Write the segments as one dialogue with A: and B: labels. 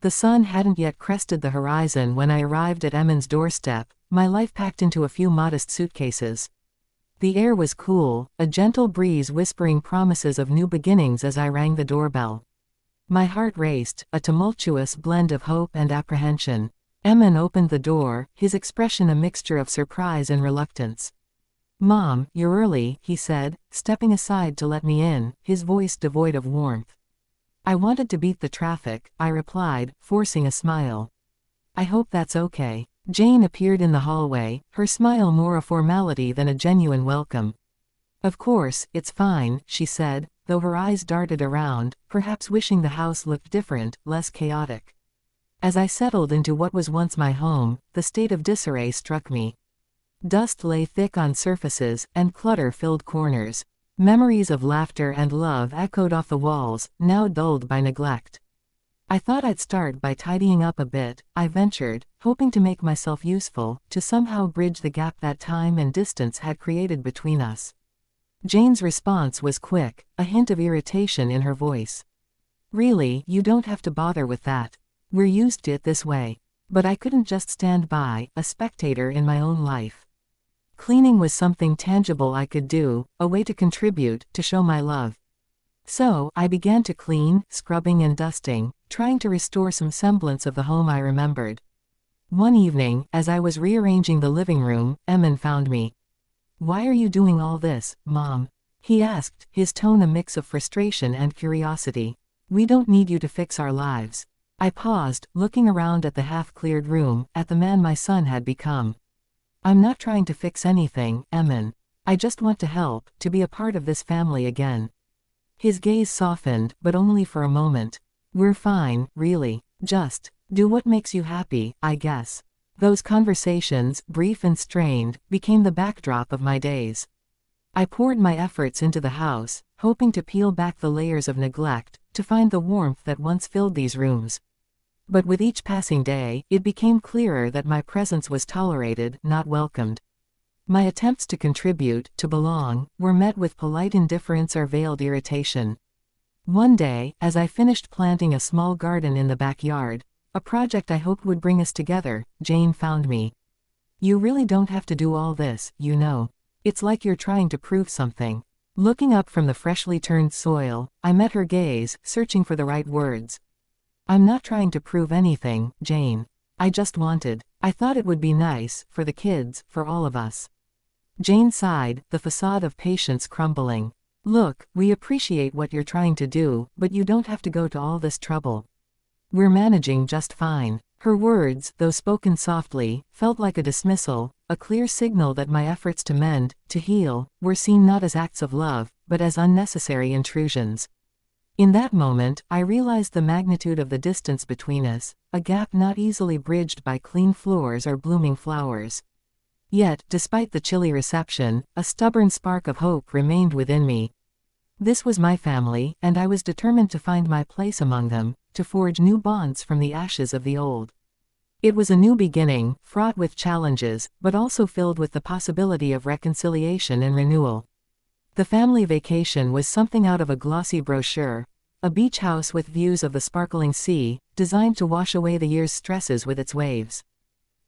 A: The sun hadn't yet crested the horizon when I arrived at Emmen's doorstep, my life packed into a few modest suitcases. The air was cool, a gentle breeze whispering promises of new beginnings as I rang the doorbell. My heart raced, a tumultuous blend of hope and apprehension. Emmen opened the door, his expression a mixture of surprise and reluctance. "Mom, you're early," he said, stepping aside to let me in, his voice devoid of warmth. "I wanted to beat the traffic," I replied, forcing a smile. "I hope that's okay." Jane appeared in the hallway, her smile more a formality than a genuine welcome. "Of course, it's fine," she said, though her eyes darted around, perhaps wishing the house looked different, less chaotic. As I settled into what was once my home, the state of disarray struck me. Dust lay thick on surfaces, and clutter filled corners. Memories of laughter and love echoed off the walls, now dulled by neglect. "I thought I'd start by tidying up a bit," I ventured, hoping to make myself useful, to somehow bridge the gap that time and distance had created between us. Jane's response was quick, a hint of irritation in her voice. "Really, you don't have to bother with that. We're used to it this way." But I couldn't just stand by, a spectator in my own life. Cleaning was something tangible I could do, a way to contribute, to show my love. So, I began to clean, scrubbing and dusting, trying to restore some semblance of the home I remembered. One evening, as I was rearranging the living room, Emmen found me. "Why are you doing all this, Mom?" he asked, his tone a mix of frustration and curiosity. "We don't need you to fix our lives." I paused, looking around at the half-cleared room, at the man my son had become. "I'm not trying to fix anything, Emmen. I just want to help, to be a part of this family again." His gaze softened, but only for a moment. "We're fine, really. Just do what makes you happy, I guess." Those conversations, brief and strained, became the backdrop of my days. I poured my efforts into the house, hoping to peel back the layers of neglect, to find the warmth that once filled these rooms. But with each passing day, it became clearer that my presence was tolerated, not welcomed. My attempts to contribute, to belong, were met with polite indifference or veiled irritation. One day, as I finished planting a small garden in the backyard, a project I hoped would bring us together, Jane found me. "You really don't have to do all this, you know. It's like you're trying to prove something." Looking up from the freshly turned soil, I met her gaze, searching for the right words. "I'm not trying to prove anything, Jane. I thought it would be nice, for the kids, for all of us." Jane sighed, the facade of patience crumbling. "Look, we appreciate what you're trying to do, but you don't have to go to all this trouble. We're managing just fine." Her words, though spoken softly, felt like a dismissal, a clear signal that my efforts to mend, to heal, were seen not as acts of love, but as unnecessary intrusions. In that moment, I realized the magnitude of the distance between us, a gap not easily bridged by clean floors or blooming flowers. Yet, despite the chilly reception, a stubborn spark of hope remained within me. This was my family, and I was determined to find my place among them, to forge new bonds from the ashes of the old. It was a new beginning, fraught with challenges, but also filled with the possibility of reconciliation and renewal. The family vacation was something out of a glossy brochure, a beach house with views of the sparkling sea, designed to wash away the year's stresses with its waves.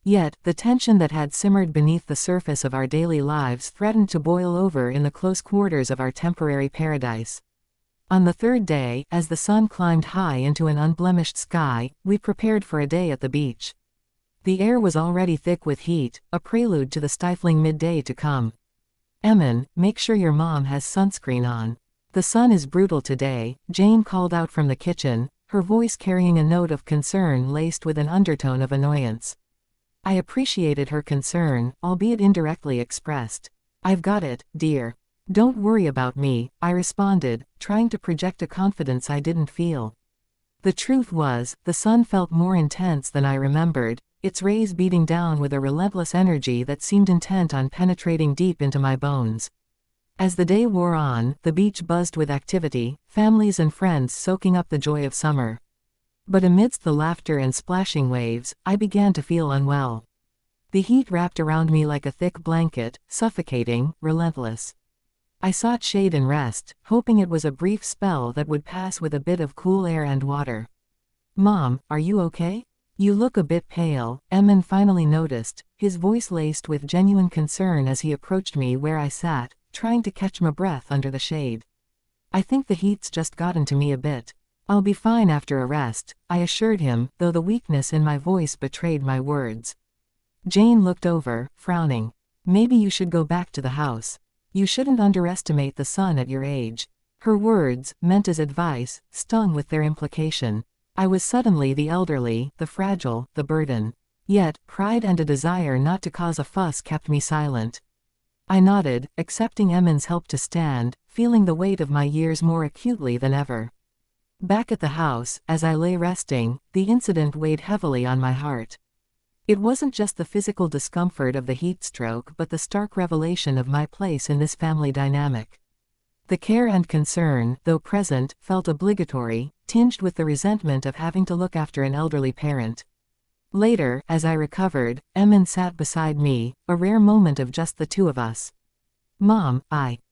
A: Yet, the tension that had simmered beneath the surface of our daily lives threatened to boil over in the close quarters of our temporary paradise. On the third day, as the sun climbed high into an unblemished sky, we prepared for a day at the beach. The air was already thick with heat, a prelude to the stifling midday to come. "Emmen, make sure your mom has sunscreen on. The sun is brutal today," Jane called out from the kitchen, her voice carrying a note of concern laced with an undertone of annoyance. I appreciated her concern, albeit indirectly expressed. "I've got it, dear. Don't worry about me," I responded, trying to project a confidence I didn't feel. The truth was, the sun felt more intense than I remembered, its rays beating down with a relentless energy that seemed intent on penetrating deep into my bones. As the day wore on, the beach buzzed with activity, families and friends soaking up the joy of summer. But amidst the laughter and splashing waves, I began to feel unwell. The heat wrapped around me like a thick blanket, suffocating, relentless. I sought shade and rest, hoping it was a brief spell that would pass with a bit of cool air and water. "Mom, are you okay? You look a bit pale," Emin finally noticed, his voice laced with genuine concern as he approached me where I sat, trying to catch my breath under the shade. "I think the heat's just gotten to me a bit. I'll be fine after a rest," I assured him, though the weakness in my voice betrayed my words. Jane looked over, frowning. "Maybe you should go back to the house. You shouldn't underestimate the sun at your age." Her words, meant as advice, stung with their implication. I was suddenly the elderly, the fragile, the burden. Yet, pride and a desire not to cause a fuss kept me silent. I nodded, accepting Emin's help to stand, feeling the weight of my years more acutely than ever. Back at the house, as I lay resting, the incident weighed heavily on my heart. It wasn't just the physical discomfort of the heat stroke but the stark revelation of my place in this family dynamic. The care and concern, though present, felt obligatory, tinged with the resentment of having to look after an elderly parent. Later, as I recovered, Emin sat beside me, a rare moment of just the two of us. "Mom,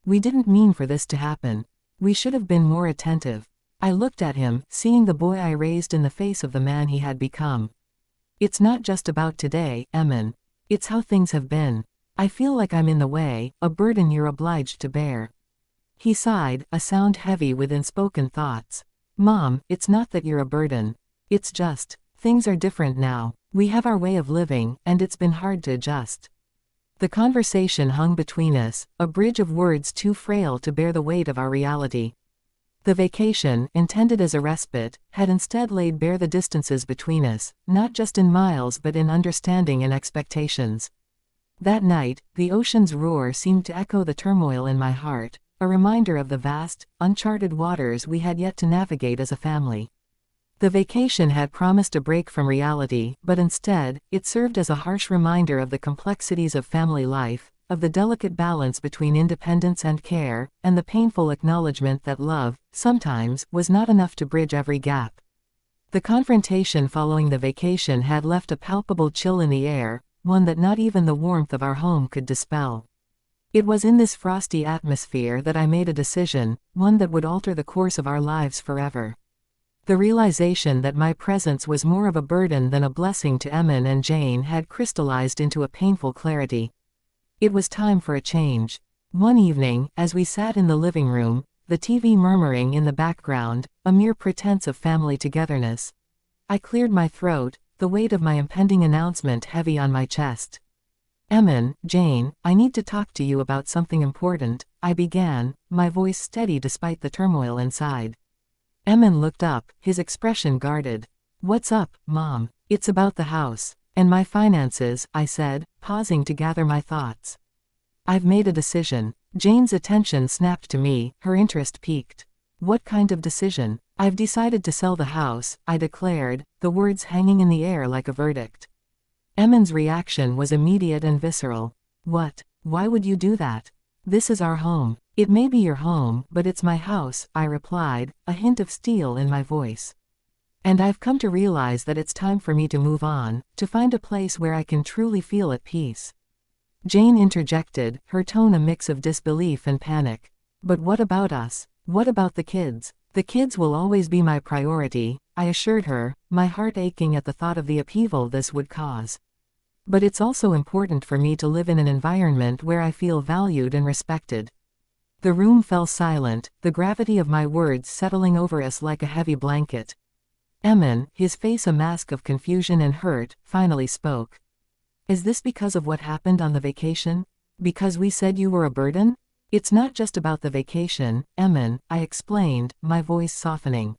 A: we didn't mean for this to happen. We should have been more attentive." I looked at him, seeing the boy I raised in the face of the man he had become. "It's not just about today, Emin. It's how things have been. I feel like I'm in the way, a burden you're obliged to bear." He sighed, a sound heavy with unspoken thoughts. "Mom, it's not that you're a burden. It's just, things are different now. We have our way of living, and it's been hard to adjust." The conversation hung between us, a bridge of words too frail to bear the weight of our reality. The vacation, intended as a respite, had instead laid bare the distances between us, not just in miles but in understanding and expectations. That night, the ocean's roar seemed to echo the turmoil in my heart, a reminder of the vast, uncharted waters we had yet to navigate as a family. The vacation had promised a break from reality, but instead, it served as a harsh reminder of the complexities of family life, of the delicate balance between independence and care, and the painful acknowledgement that love, sometimes, was not enough to bridge every gap. The confrontation following the vacation had left a palpable chill in the air, one that not even the warmth of our home could dispel. It was in this frosty atmosphere that I made a decision, one that would alter the course of our lives forever. The realization that my presence was more of a burden than a blessing to Emin and Jane had crystallized into a painful clarity. It was time for a change. One evening, as we sat in the living room, the TV murmuring in the background, a mere pretense of family togetherness, I cleared my throat, the weight of my impending announcement heavy on my chest. "Emin, Jane, I need to talk to you about something important," I began, my voice steady despite the turmoil inside. Emin looked up, his expression guarded. "What's up, Mom?" "It's about the house. And my finances," I said, pausing to gather my thoughts. "I've made a decision." Jane's attention snapped to me, her interest piqued. "What kind of decision?" "I've decided to sell the house," I declared, the words hanging in the air like a verdict. Emin's reaction was immediate and visceral. "What? Why would you do that? This is our home." "It may be your home, but it's my house," I replied, a hint of steel in my voice. "And I've come to realize that it's time for me to move on, to find a place where I can truly feel at peace." Jane interjected, her tone a mix of disbelief and panic. "But what about us? What about the kids?" "The kids will always be my priority," I assured her, my heart aching at the thought of the upheaval this would cause. "But it's also important for me to live in an environment where I feel valued and respected." The room fell silent, the gravity of my words settling over us like a heavy blanket. Emin, his face a mask of confusion and hurt, finally spoke. "Is this because of what happened on the vacation? Because we said you were a burden?" "It's not just about the vacation, Emin," I explained, my voice softening.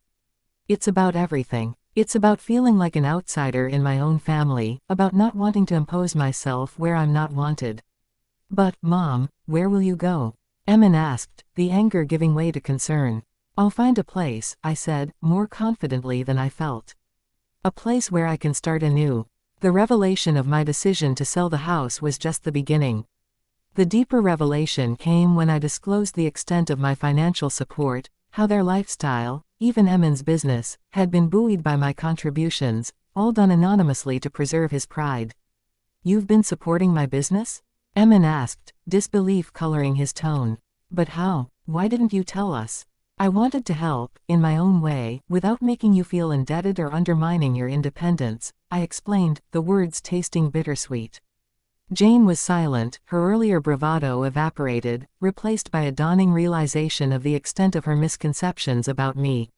A: "It's about everything. It's about feeling like an outsider in my own family, about not wanting to impose myself where I'm not wanted." "But, Mom, where will you go?" Emin asked, the anger giving way to concern. "I'll find a place," I said, more confidently than I felt. "A place where I can start anew." The revelation of my decision to sell the house was just the beginning. The deeper revelation came when I disclosed the extent of my financial support, how their lifestyle, even Emin's business, had been buoyed by my contributions, all done anonymously to preserve his pride. "You've been supporting my business?" Emin asked, disbelief coloring his tone. "But how? Why didn't you tell us?" I wanted to help, in my own way, without making you feel indebted or undermining your independence, I explained, the words tasting bittersweet. Jane was silent, her earlier bravado evaporated, replaced by a dawning realization of the extent of her misconceptions about me.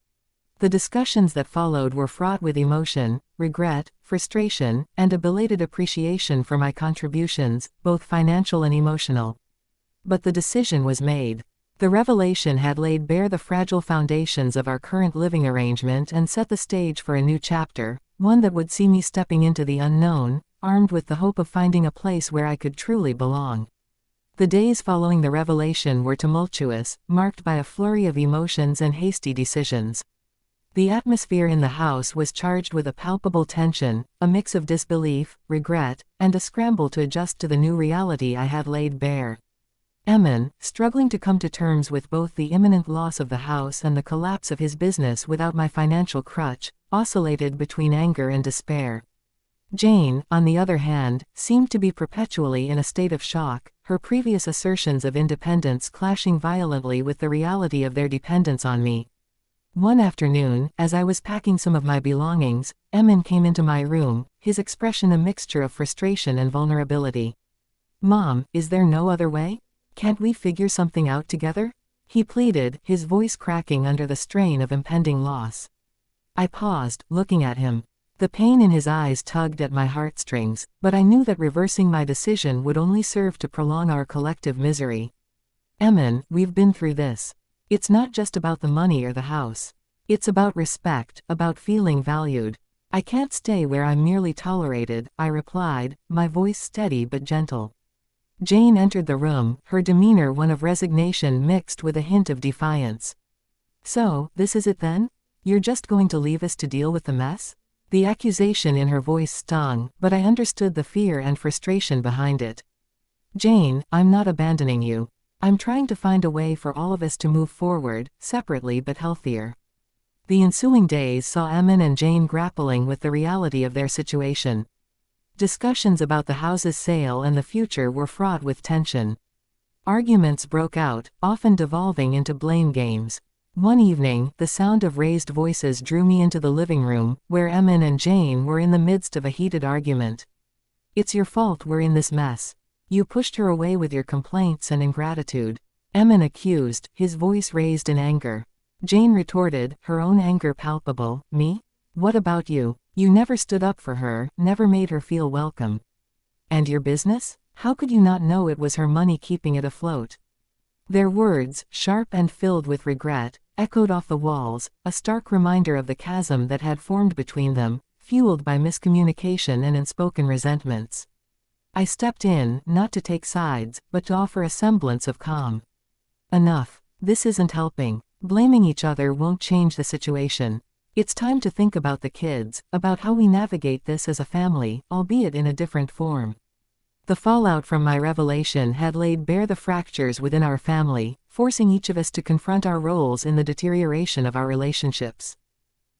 A: The discussions that followed were fraught with emotion, regret, frustration, and a belated appreciation for my contributions, both financial and emotional. But the decision was made. The revelation had laid bare the fragile foundations of our current living arrangement and set the stage for a new chapter, one that would see me stepping into the unknown, armed with the hope of finding a place where I could truly belong. The days following the revelation were tumultuous, marked by a flurry of emotions and hasty decisions. The atmosphere in the house was charged with a palpable tension, a mix of disbelief, regret, and a scramble to adjust to the new reality I had laid bare. Emin, struggling to come to terms with both the imminent loss of the house and the collapse of his business without my financial crutch, oscillated between anger and despair. Jane, on the other hand, seemed to be perpetually in a state of shock, her previous assertions of independence clashing violently with the reality of their dependence on me. One afternoon, as I was packing some of my belongings, Emin came into my room, his expression a mixture of frustration and vulnerability. "Mom, is there no other way? Can't we figure something out together?" he pleaded, his voice cracking under the strain of impending loss. I paused, looking at him. The pain in his eyes tugged at my heartstrings, but I knew that reversing my decision would only serve to prolong our collective misery. "Emin, we've been through this. It's not just about the money or the house. It's about respect, about feeling valued. I can't stay where I'm merely tolerated," I replied, my voice steady but gentle. Jane entered the room, her demeanor one of resignation mixed with a hint of defiance. "So, this is it then? You're just going to leave us to deal with the mess?" The accusation in her voice stung, but I understood the fear and frustration behind it. "Jane, I'm not abandoning you. I'm trying to find a way for all of us to move forward, separately but healthier." The ensuing days saw Emin and Jane grappling with the reality of their situation. Discussions about the house's sale and the future were fraught with tension. Arguments broke out, often devolving into blame games. One evening, the sound of raised voices drew me into the living room, where Emin and Jane were in the midst of a heated argument. "It's your fault we're in this mess. You pushed her away with your complaints and ingratitude," Emin accused, his voice raised in anger. Jane retorted, her own anger palpable, "Me? What about you? You never stood up for her, never made her feel welcome. And your business? How could you not know it was her money keeping it afloat?" Their words, sharp and filled with regret, echoed off the walls, a stark reminder of the chasm that had formed between them, fueled by miscommunication and unspoken resentments. I stepped in, not to take sides, but to offer a semblance of calm. "Enough. This isn't helping. Blaming each other won't change the situation. It's time to think about the kids, about how we navigate this as a family, albeit in a different form." The fallout from my revelation had laid bare the fractures within our family, forcing each of us to confront our roles in the deterioration of our relationships.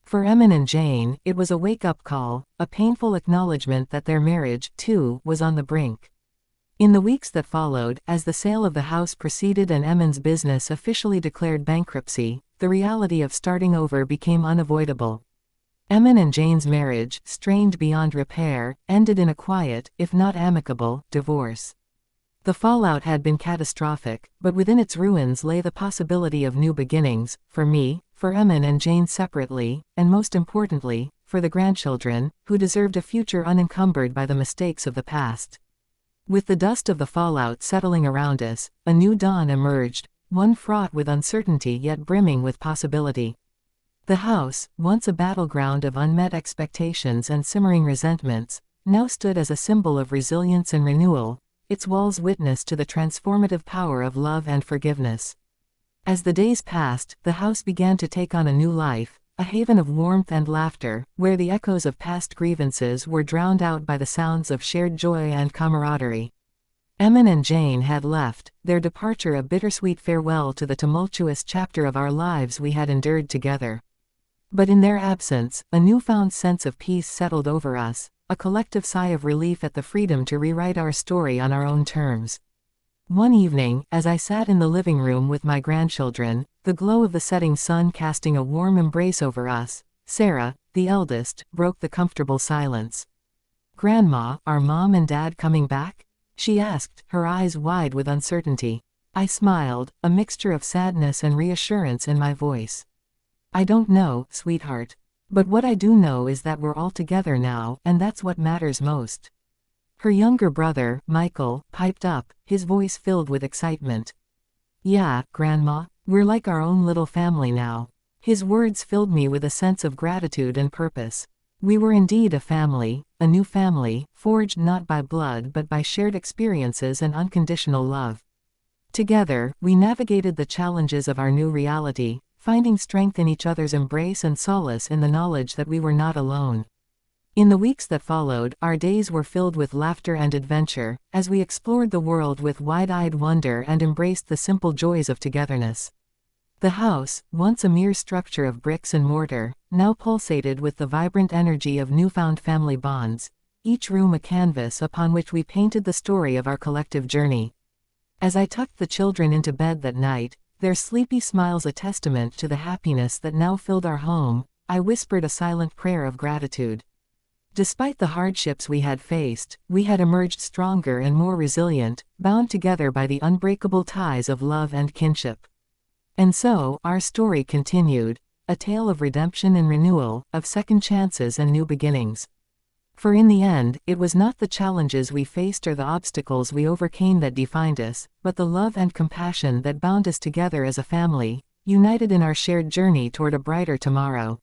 A: For Emin and Jane, it was a wake-up call, a painful acknowledgement that their marriage, too, was on the brink. In the weeks that followed, as the sale of the house proceeded and Emin's business officially declared bankruptcy, the reality of starting over became unavoidable. Emin and Jane's marriage, strained beyond repair, ended in a quiet, if not amicable, divorce. The fallout had been catastrophic, but within its ruins lay the possibility of new beginnings, for me, for Emin and Jane separately, and most importantly, for the grandchildren, who deserved a future unencumbered by the mistakes of the past. With the dust of the fallout settling around us, a new dawn emerged, one fraught with uncertainty yet brimming with possibility. The house, once a battleground of unmet expectations and simmering resentments, now stood as a symbol of resilience and renewal, its walls witness to the transformative power of love and forgiveness. As the days passed, the house began to take on a new life, a haven of warmth and laughter, where the echoes of past grievances were drowned out by the sounds of shared joy and camaraderie. Emin and Jane had left, their departure a bittersweet farewell to the tumultuous chapter of our lives we had endured together. But in their absence, a newfound sense of peace settled over us, a collective sigh of relief at the freedom to rewrite our story on our own terms. One evening, as I sat in the living room with my grandchildren, the glow of the setting sun casting a warm embrace over us. Sarah, the eldest, broke the comfortable silence. "Grandma, are Mom and Dad coming back?" she asked, her eyes wide with uncertainty. I smiled, a mixture of sadness and reassurance in my voice. "I don't know, sweetheart. But what I do know is that we're all together now, and that's what matters most." Her younger brother, Michael, piped up, his voice filled with excitement. "Yeah, Grandma, we're like our own little family now." His words filled me with a sense of gratitude and purpose. We were indeed a family, a new family, forged not by blood but by shared experiences and unconditional love. Together, we navigated the challenges of our new reality, finding strength in each other's embrace and solace in the knowledge that we were not alone. In the weeks that followed, our days were filled with laughter and adventure, as we explored the world with wide-eyed wonder and embraced the simple joys of togetherness. The house, once a mere structure of bricks and mortar, now pulsated with the vibrant energy of newfound family bonds, each room a canvas upon which we painted the story of our collective journey. As I tucked the children into bed that night, their sleepy smiles a testament to the happiness that now filled our home, I whispered a silent prayer of gratitude. Despite the hardships we had faced, we had emerged stronger and more resilient, bound together by the unbreakable ties of love and kinship. And so, our story continued, a tale of redemption and renewal, of second chances and new beginnings. For in the end, it was not the challenges we faced or the obstacles we overcame that defined us, but the love and compassion that bound us together as a family, united in our shared journey toward a brighter tomorrow.